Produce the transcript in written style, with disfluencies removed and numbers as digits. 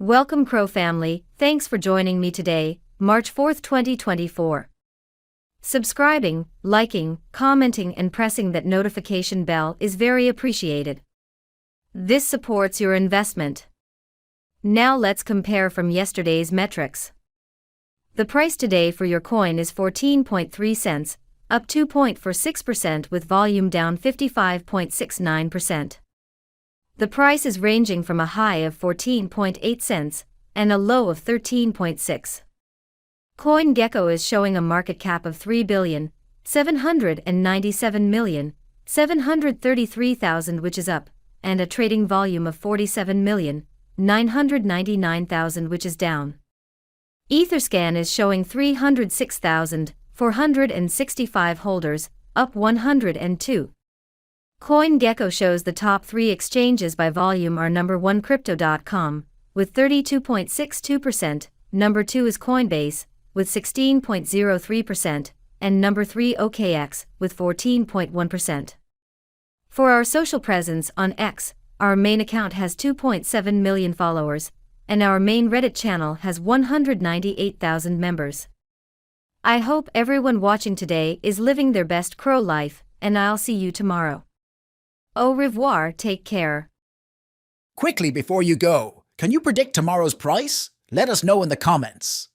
Welcome CRO family, thanks for joining me today, March 4th, 2024. Subscribing, liking, commenting and pressing that notification bell is very appreciated. This supports your investment. Now let's compare from yesterday's metrics. The price today for your coin is 14.3 cents, up 2.46% with volume down 55.69%. The price is ranging from a high of 14.8 cents and a low of 13.6. CoinGecko is showing a market cap of 3,797,733,000 which is up, and a trading volume of 47,999,000 which is down. Etherscan is showing 306,465 holders, up 102. CoinGecko shows the top 3 exchanges by volume are number 1 Crypto.com, with 32.62%, number 2 is Coinbase, with 16.03%, and number 3 OKX, with 14.1%. For our social presence on X, our main account has 2.7 million followers, and our main Reddit channel has 198,000 members. I hope everyone watching today is living their best CRO life, and I'll see you tomorrow. Au revoir, take care. Quickly before you go, can you predict tomorrow's price? Let us know in the comments.